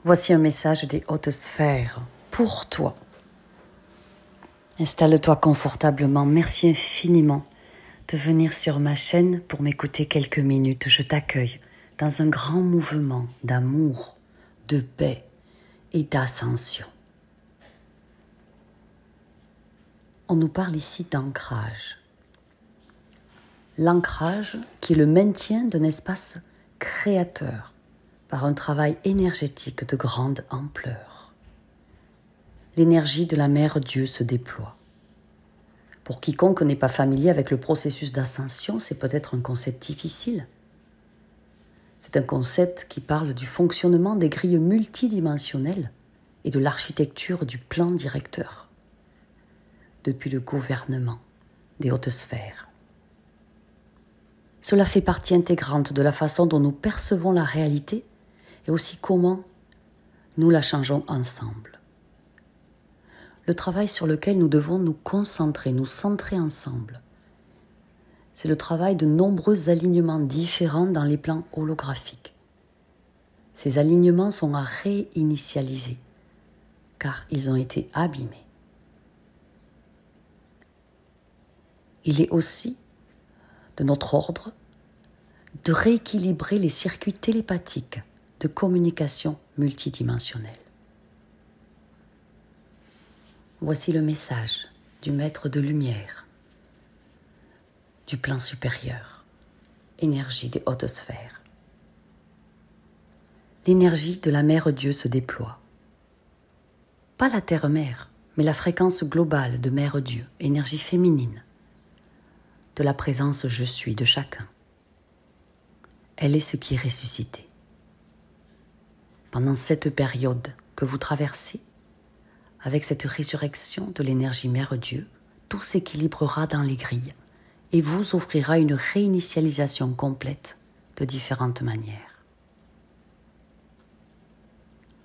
Voici un message des hautes sphères pour toi. Installe-toi confortablement. Merci infiniment de venir sur ma chaîne pour m'écouter quelques minutes. Je t'accueille dans un grand mouvement d'amour, de paix et d'ascension. On nous parle ici d'ancrage. L'ancrage qui est le maintien d'un espace créateur par un travail énergétique de grande ampleur. L'énergie de la Mère Dieu se déploie. Pour quiconque n'est pas familier avec le processus d'ascension, c'est peut-être un concept difficile. C'est un concept qui parle du fonctionnement des grilles multidimensionnelles et de l'architecture du plan directeur, depuis le gouvernement des hautes sphères. Cela fait partie intégrante de la façon dont nous percevons la réalité et aussi comment nous la changeons ensemble. Le travail sur lequel nous devons nous concentrer, nous centrer ensemble, c'est le travail de nombreux alignements différents dans les plans holographiques. Ces alignements sont à réinitialiser, car ils ont été abîmés. Il est aussi de notre ordre de rééquilibrer les circuits télépathiques de communication multidimensionnelle. Voici le message du maître de lumière, du plan supérieur, énergie des hautes sphères. L'énergie de la Mère Dieu se déploie. Pas la Terre-Mère, mais la fréquence globale de Mère Dieu, énergie féminine, de la présence je suis de chacun. Elle est ce qui est ressuscité. Pendant cette période que vous traversez, avec cette résurrection de l'énergie Mère Dieu, tout s'équilibrera dans les grilles et vous offrira une réinitialisation complète de différentes manières.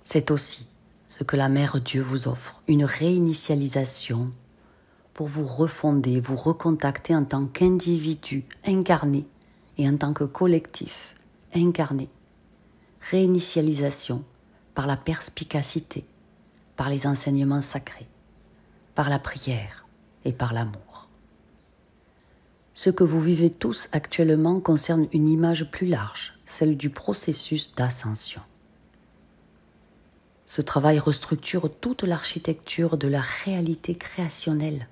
C'est aussi ce que la Mère Dieu vous offre, une réinitialisation pour vous refonder, vous recontacter en tant qu'individu incarné et en tant que collectif incarné. Réinitialisation par la perspicacité, par les enseignements sacrés, par la prière et par l'amour. Ce que vous vivez tous actuellement concerne une image plus large, celle du processus d'ascension. Ce travail restructure toute l'architecture de la réalité créationnelle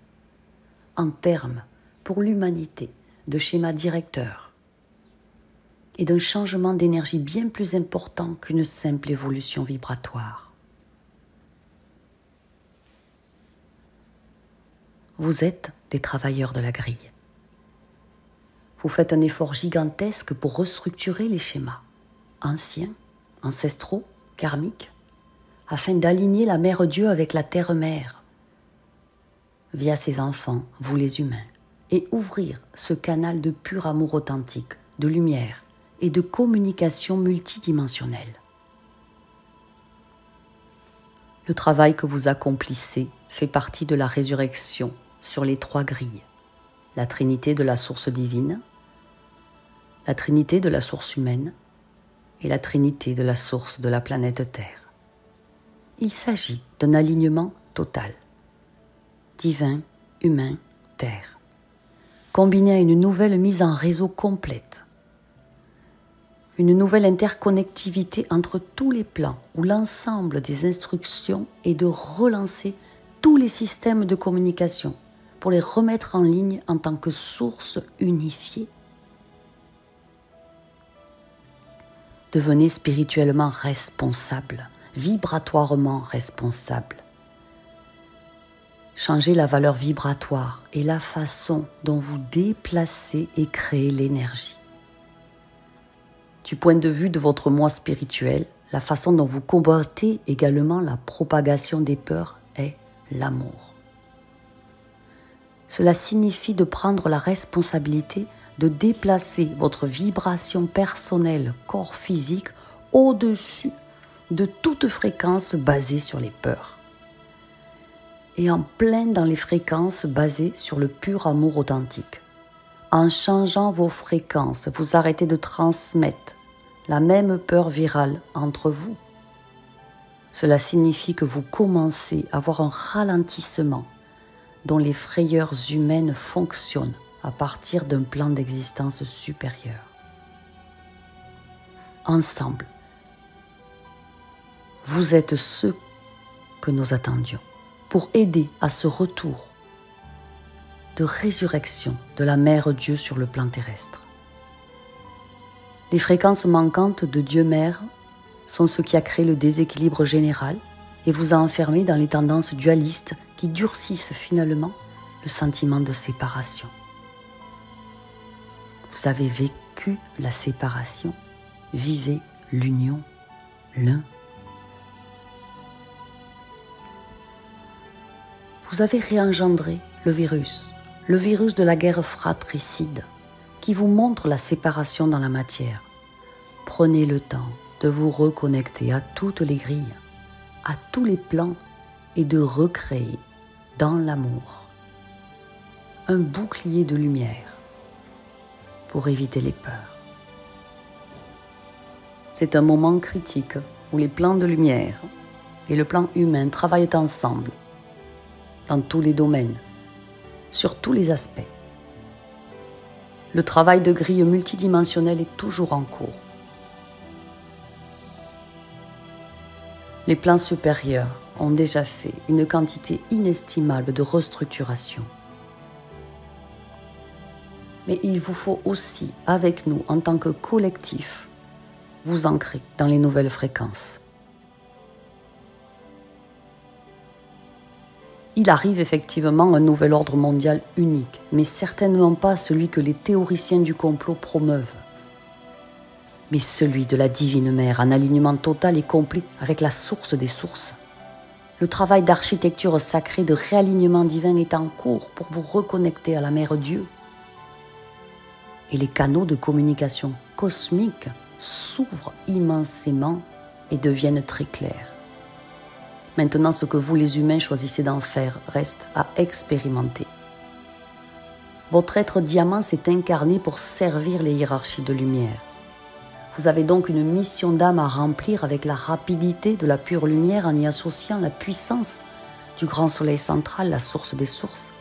en termes, pour l'humanité, de schémas directeurs et d'un changement d'énergie bien plus important qu'une simple évolution vibratoire. Vous êtes des travailleurs de la grille. Vous faites un effort gigantesque pour restructurer les schémas anciens, ancestraux, karmiques, afin d'aligner la Mère Dieu avec la Terre-Mère, via ses enfants, vous les humains, et ouvrir ce canal de pur amour authentique, de lumière et de communication multidimensionnelle. Le travail que vous accomplissez fait partie de la résurrection sur les trois grilles, la Trinité de la source divine, la Trinité de la source humaine et la Trinité de la source de la planète Terre. Il s'agit d'un alignement total, divin, humain, terre, combiné à une nouvelle mise en réseau complète, une nouvelle interconnectivité entre tous les plans où l'ensemble des instructions est de relancer tous les systèmes de communication pour les remettre en ligne en tant que source unifiée. Devenez spirituellement responsable, vibratoirement responsable. Changez la valeur vibratoire et la façon dont vous déplacez et créez l'énergie. Du point de vue de votre moi spirituel, la façon dont vous combattez également la propagation des peurs est l'amour. Cela signifie de prendre la responsabilité de déplacer votre vibration personnelle, corps physique, au-dessus de toute fréquence basée sur les peurs et en plein dans les fréquences basées sur le pur amour authentique. En changeant vos fréquences, vous arrêtez de transmettre la même peur virale entre vous. Cela signifie que vous commencez à avoir un ralentissement dont les frayeurs humaines fonctionnent à partir d'un plan d'existence supérieur. Ensemble, vous êtes ceux que nous attendions pour aider à ce retour de résurrection de la Mère Dieu sur le plan terrestre. Les fréquences manquantes de Dieu Mère sont ce qui a créé le déséquilibre général et vous a enfermé dans les tendances dualistes qui durcissent finalement le sentiment de séparation. Vous avez vécu la séparation, vivez l'union, l'un. Vous avez réengendré le virus de la guerre fratricide qui vous montre la séparation dans la matière. Prenez le temps de vous reconnecter à toutes les grilles, à tous les plans et de recréer dans l'amour un bouclier de lumière pour éviter les peurs. C'est un moment critique où les plans de lumière et le plan humain travaillent ensemble dans tous les domaines, sur tous les aspects. Le travail de grille multidimensionnelle est toujours en cours. Les plans supérieurs ont déjà fait une quantité inestimable de restructuration. Mais il vous faut aussi, avec nous, en tant que collectif, vous ancrer dans les nouvelles fréquences. Il arrive effectivement un nouvel ordre mondial unique, mais certainement pas celui que les théoriciens du complot promeuvent, mais celui de la Divine Mère en alignement total et complet avec la source des sources. Le travail d'architecture sacrée de réalignement divin est en cours pour vous reconnecter à la Mère Dieu. Et les canaux de communication cosmique s'ouvrent immensément et deviennent très clairs. Maintenant, ce que vous les humains choisissez d'en faire reste à expérimenter. Votre être diamant s'est incarné pour servir les hiérarchies de lumière. Vous avez donc une mission d'âme à remplir avec la rapidité de la pure lumière en y associant la puissance du grand soleil central, la source des sources.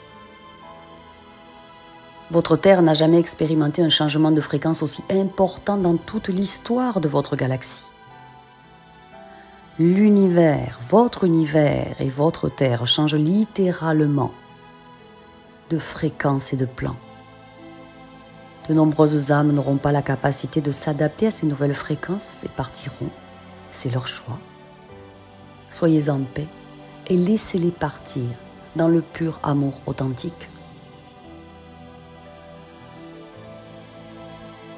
Votre Terre n'a jamais expérimenté un changement de fréquence aussi important dans toute l'histoire de votre galaxie. L'univers, votre univers et votre Terre changent littéralement de fréquence et de plan. De nombreuses âmes n'auront pas la capacité de s'adapter à ces nouvelles fréquences et partiront. C'est leur choix. Soyez en paix et laissez-les partir dans le pur amour authentique.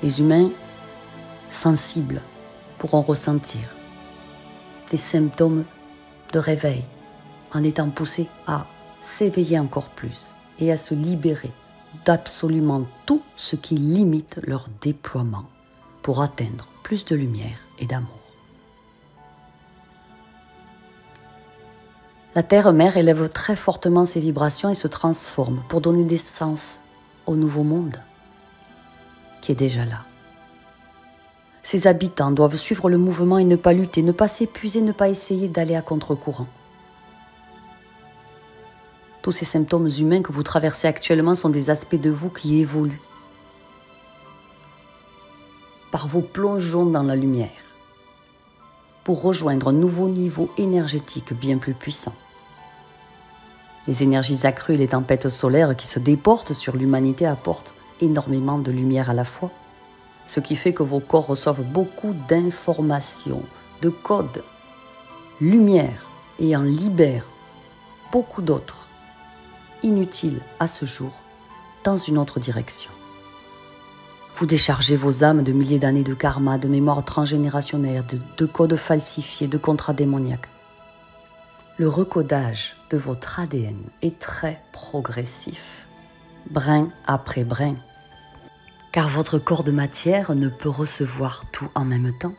Les humains sensibles pourront ressentir des symptômes de réveil en étant poussés à s'éveiller encore plus et à se libérer d'absolument tout ce qui limite leur déploiement pour atteindre plus de lumière et d'amour. La Terre-Mère élève très fortement ses vibrations et se transforme pour donner naissance au nouveau monde qui est déjà là. Ses habitants doivent suivre le mouvement et ne pas lutter, ne pas s'épuiser, ne pas essayer d'aller à contre-courant. Tous ces symptômes humains que vous traversez actuellement sont des aspects de vous qui évoluent par vos plongeons dans la lumière pour rejoindre un nouveau niveau énergétique bien plus puissant. Les énergies accrues et les tempêtes solaires qui se déportent sur l'humanité apportent énormément de lumière à la fois, ce qui fait que vos corps reçoivent beaucoup d'informations, de codes, lumière, et en libèrent beaucoup d'autres, inutiles à ce jour, dans une autre direction. Vous déchargez vos âmes de milliers d'années de karma, de mémoires transgénérationnelles, de codes falsifiés, de contrats démoniaques. Le recodage de votre ADN est très progressif, brin après brin, car votre corps de matière ne peut recevoir tout en même temps.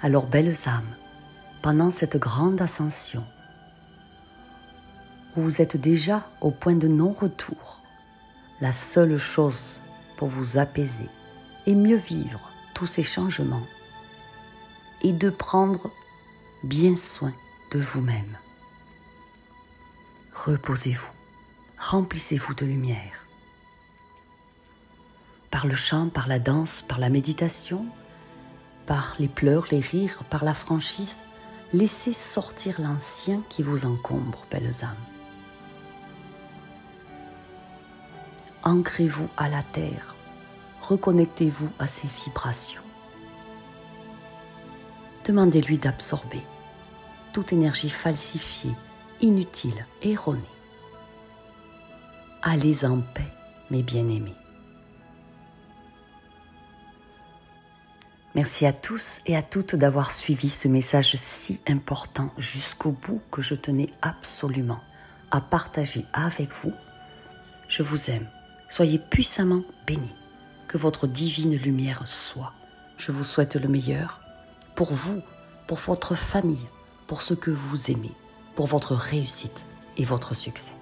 Alors, belles âmes, pendant cette grande ascension, où vous êtes déjà au point de non-retour, la seule chose pour vous apaiser et mieux vivre tous ces changements est de prendre bien soin de vous-même. Reposez-vous, remplissez-vous de lumière. Par le chant, par la danse, par la méditation, par les pleurs, les rires, par la franchise, laissez sortir l'ancien qui vous encombre, belles âmes. Ancrez-vous à la terre, reconnectez-vous à ses vibrations. Demandez-lui d'absorber toute énergie falsifiée, inutile, erronée. Allez en paix, mes bien-aimés. Merci à tous et à toutes d'avoir suivi ce message si important jusqu'au bout que je tenais absolument à partager avec vous. Je vous aime. Soyez puissamment bénis. Que votre divine lumière soit. Je vous souhaite le meilleur pour vous, pour votre famille, pour ce que vous aimez, pour votre réussite et votre succès.